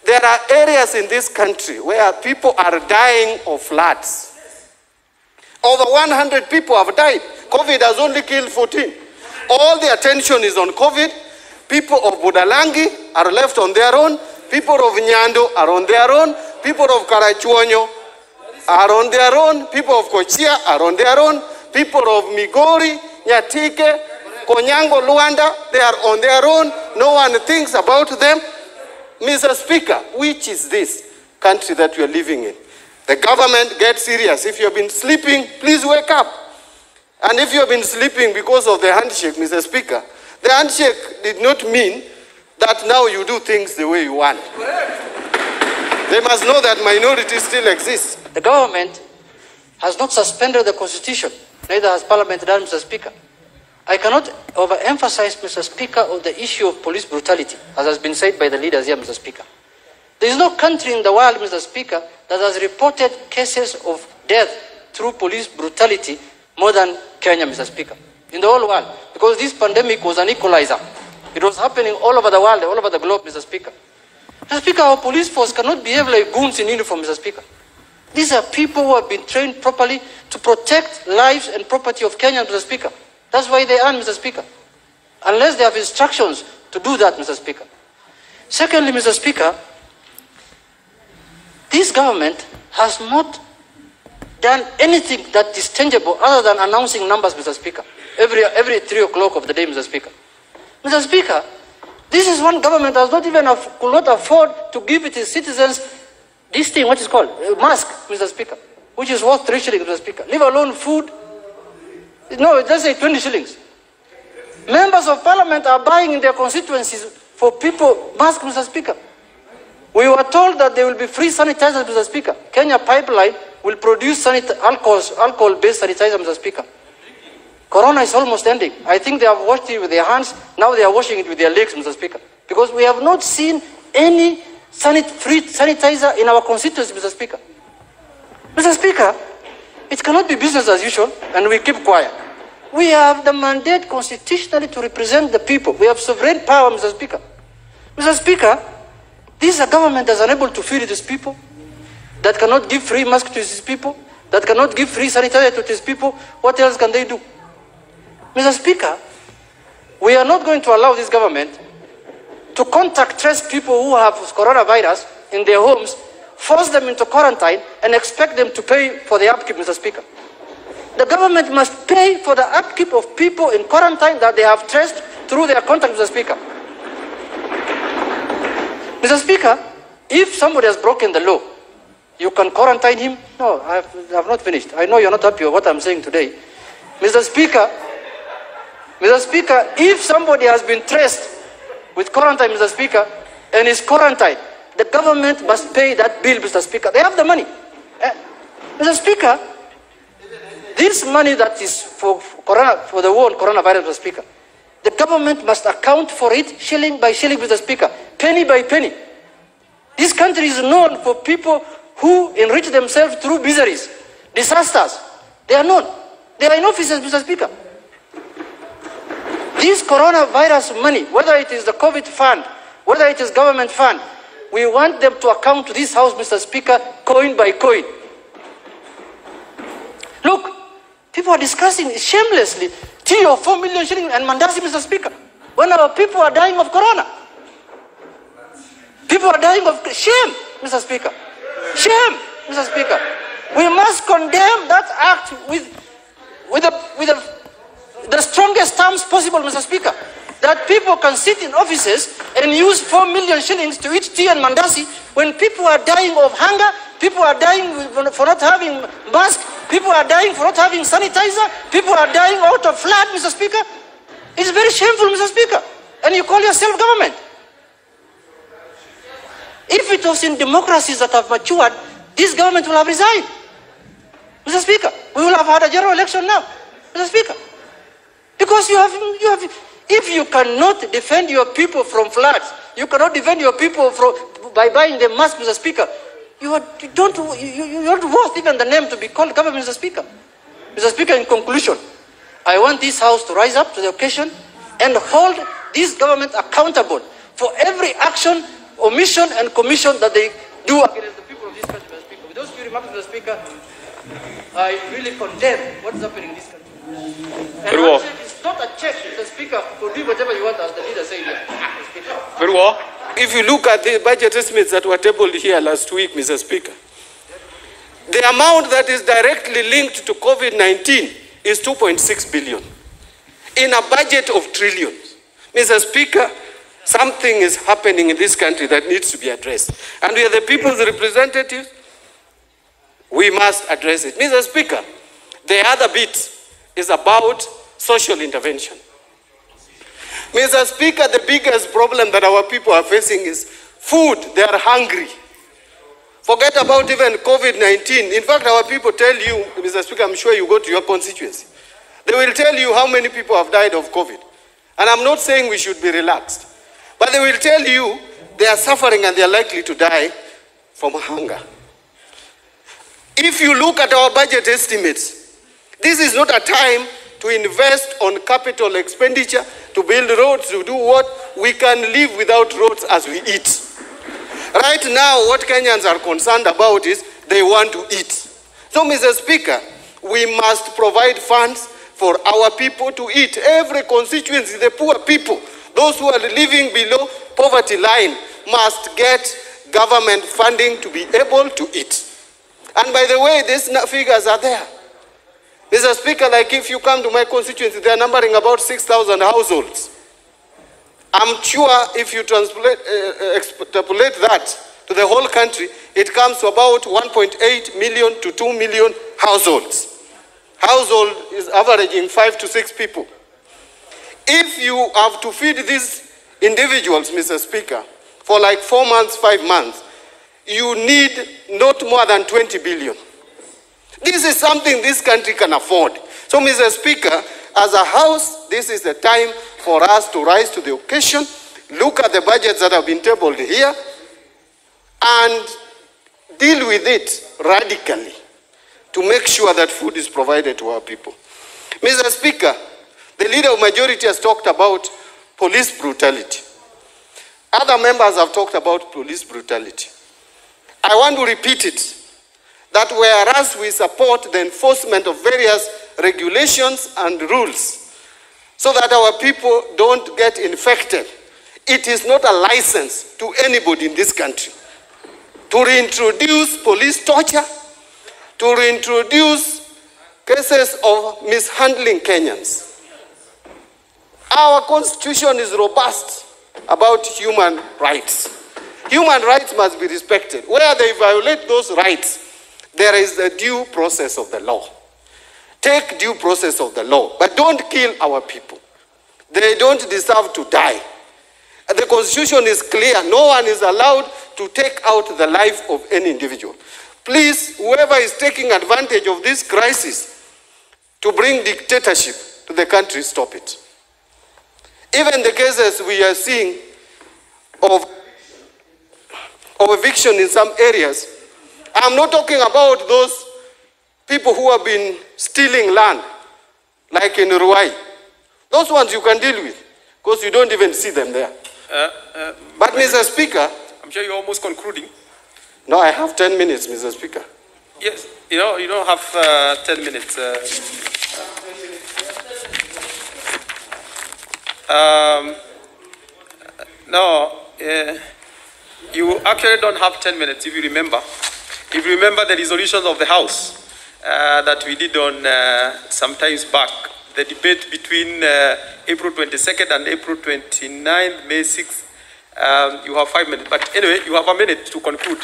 There are areas in this country where people are dying of floods. Over 100 people have died. COVID has only killed 14. All the attention is on COVID. People of Budalangi are left on their own. People of Nyando are on their own. People of Karachuonyo are on their own. People of Kochia are on their own. People of Migori, Nyatike, Konyango, Luanda, they are on their own. No one thinks about them. Mr. Speaker, which is this country that we are living in? The government gets serious. If you have been sleeping, please wake up. And if you have been sleeping because of the handshake, Mr. Speaker, the handshake did not mean that now you do things the way you want. They must know that minorities still exist. The government has not suspended the constitution, neither has Parliament done, Mr. Speaker. I cannot overemphasize, Mr. Speaker, on the issue of police brutality, as has been said by the leaders here, Mr. Speaker. There is no country in the world, Mr. Speaker, that has reported cases of death through police brutality more than Kenya, Mr. Speaker, in the whole world. Because this pandemic was an equalizer. It was happening all over the world, all over the globe, Mr. Speaker. Mr. Speaker, our police force cannot behave like goons in uniform, Mr. Speaker. These are people who have been trained properly to protect lives and property of Kenyans, Mr. Speaker. That's why they are, Mr. Speaker. Unless they have instructions to do that, Mr. Speaker. Secondly, Mr. Speaker, this government has not done anything that is tangible other than announcing numbers, Mr. Speaker, every 3 o'clock of the day, Mr. Speaker. Mr. Speaker, this is one government that could not afford to give its citizens this thing, what is called, a mask, Mr. Speaker, which is worth 3 shillings, Mr. Speaker. Leave alone food. No, let's say 20 shillings. Members of Parliament are buying in their constituencies for people masks, Mr. Speaker. We were told that there will be free sanitizers, Mr. Speaker. Kenya Pipeline will produce alcohol-based sanitizer, Mr. Speaker. Corona is almost ending. I think they have washed it with their hands. Now they are washing it with their legs, Mr. Speaker. Because we have not seen any free sanitizer in our constituency, Mr. Speaker. Mr. Speaker, it cannot be business as usual, and we keep quiet. We have the mandate constitutionally to represent the people. We have sovereign power, Mr. Speaker. Mr. Speaker, this is a government that is unable to feed its people, that cannot give free masks to its people, that cannot give free sanitizer to its people. What else can they do? Mr. Speaker, we are not going to allow this government to contact trace people who have coronavirus in their homes, force them into quarantine, and expect them to pay for the upkeep, Mr. Speaker. The government must pay for the upkeep of people in quarantine that they have traced through their contact, Mr. Speaker. Mr. Speaker, if somebody has broken the law, you can quarantine him. No, I have not finished. I know you're not happy with what I'm saying today. Mr. Speaker, if somebody has been traced with quarantine, Mr. Speaker, and is quarantined, the government must pay that bill, Mr. Speaker. They have the money. Mr. Speaker, this money that is for the war on coronavirus, Mr. Speaker, the government must account for it shilling by shilling, Mr. Speaker, penny by penny. This country is known for people who enrich themselves through miseries, disasters. They are known. They are in offices, Mr. Speaker. This coronavirus money, whether it is the COVID fund, whether it is government fund, we want them to account to this House, Mr. Speaker, coin by coin. Look, people are discussing shamelessly 3 or 4 million shillings and mandasi, Mr. Speaker, when our people are dying of corona. People are dying of shame, Mr. Speaker. Shame, Mr. Speaker. We must condemn that act with the strongest terms possible, Mr. Speaker. That people can sit in offices and use 4 million shillings to eat tea and mandasi when people are dying of hunger, people are dying for not having masks, people are dying for not having sanitizer, people are dying out of flood, Mr. Speaker. It's very shameful, Mr. Speaker. And you call yourself government. If it was in democracies that have matured, this government will have resigned. Mr. Speaker, we will have had a general election now, Mr. Speaker. Because if you cannot defend your people from floods, you cannot defend your people by buying them masks, Mr. Speaker, you're not worth even the name to be called government, Mr. Speaker. Mr. Speaker, in conclusion, I want this House to rise up to the occasion and hold this government accountable for every action omission and commission that they do against the people of this country, Mr. Speaker. With those few remarks, Mr. Speaker, I really condemn what is happening in this country. And I said it's not a check, Mr. Speaker, to do whatever you want, as the leader said here. Very well. If you look at the budget estimates that were tabled here last week, Mr. Speaker, the amount that is directly linked to COVID-19 is 2.6 billion in a budget of trillions. Mr. Speaker, something is happening in this country that needs to be addressed. And we are the people's representatives. We must address it. Mr. Speaker, the other bit is about social intervention. Mr. Speaker, the biggest problem that our people are facing is food. They are hungry. Forget about even COVID-19. In fact, our people tell you, Mr. Speaker, I'm sure you go to your constituency. They will tell you how many people have died of COVID. And I'm not saying we should be relaxed. But they will tell you they are suffering and they are likely to die from hunger. If you look at our budget estimates, this is not a time to invest on capital expenditure, to build roads, to do what? We can live without roads as we eat. Right now, what Kenyans are concerned about is they want to eat. So, Mr. Speaker, we must provide funds for our people to eat. Every constituency, the poor people, those who are living below poverty line, must get government funding to be able to eat. And by the way, these figures are there. Mr. Speaker, like if you come to my constituency, they are numbering about 6,000 households. I'm sure if you extrapolate that to the whole country, it comes to about 1.8 million to 2 million households. Household is averaging 5 to 6 people. If you have to feed these individuals, Mr. Speaker, for like 4 months, 5 months, you need not more than 20 billion. This is something this country can afford. So, Mr. Speaker, as a House, this is the time for us to rise to the occasion, look at the budgets that have been tabled here, and deal with it radically to make sure that food is provided to our people. Mr. Speaker, the leader of majority has talked about police brutality. Other members have talked about police brutality. I want to repeat it, that whereas we support the enforcement of various regulations and rules so that our people don't get infected, it is not a license to anybody in this country to reintroduce police torture, to reintroduce cases of mishandling Kenyans. Our constitution is robust about human rights. Human rights must be respected. Where they violate those rights, there is a due process of the law. Take due process of the law, but don't kill our people. They don't deserve to die. The constitution is clear. No one is allowed to take out the life of any individual. Please, whoever is taking advantage of this crisis to bring dictatorship to the country, stop it. Even the cases we are seeing of eviction in some areas, I'm not talking about those people who have been stealing land, like in Ruai. Those ones you can deal with, because you don't even see them there. But Mr. Speaker, I'm sure you're almost concluding. No, I have 10 minutes, Mr. Speaker. Yes, you don't have 10 minutes. You actually don't have 10 minutes if you remember. If you remember the resolutions of the House that we did on some times back, the debate between April 22nd and April 29th, May 6th, you have 5 minutes. But anyway, you have a minute to conclude,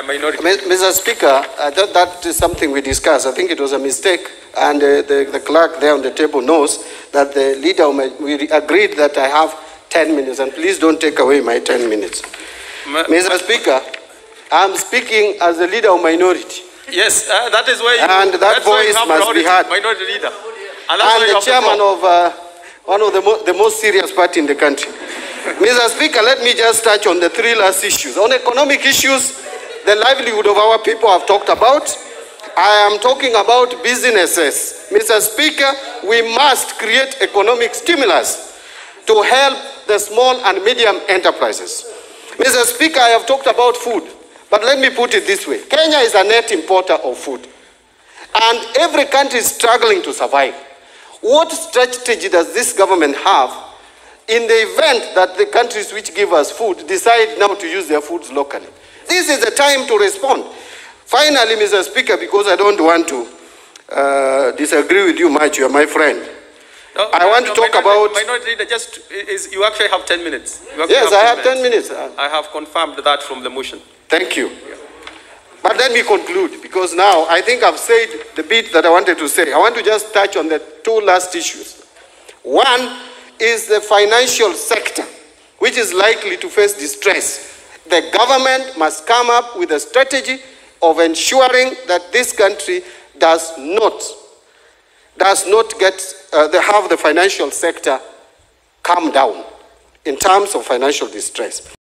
minority. Mr. Speaker, that is something we discussed. I think it was a mistake. And the clerk there on the table knows that the leader, we agreed that I have 10 minutes. And please don't take away my 10 minutes. Mr. Speaker, I'm speaking as the leader of minority. Yes, that is where you... And that voice must be heard. Minority leader. And the chairman of one of the most serious party in the country. Mr. Speaker, let me just touch on the 3 last issues. On economic issues, the livelihood of our people I've talked about. I am talking about businesses. Mr. Speaker, we must create economic stimulus to help the small and medium enterprises. Mr. Speaker, I have talked about food, but let me put it this way. Kenya is a net importer of food, and every country is struggling to survive. What strategy does this government have in the event that the countries which give us food decide now to use their foods locally? This is the time to respond. Finally, Mr. Speaker, because I don't want to disagree with you much, you are my friend. No, I want to talk about... Minority Leader, you actually have 10 minutes. Yes, I have 10 minutes. I have confirmed that from the motion. Thank you. But let me conclude, because now I think I've said the bit that I wanted to say. I want to just touch on the two last issues. One is the financial sector, which is likely to face distress. The government must come up with a strategy of ensuring that this country does not have the financial sector come down in terms of financial distress.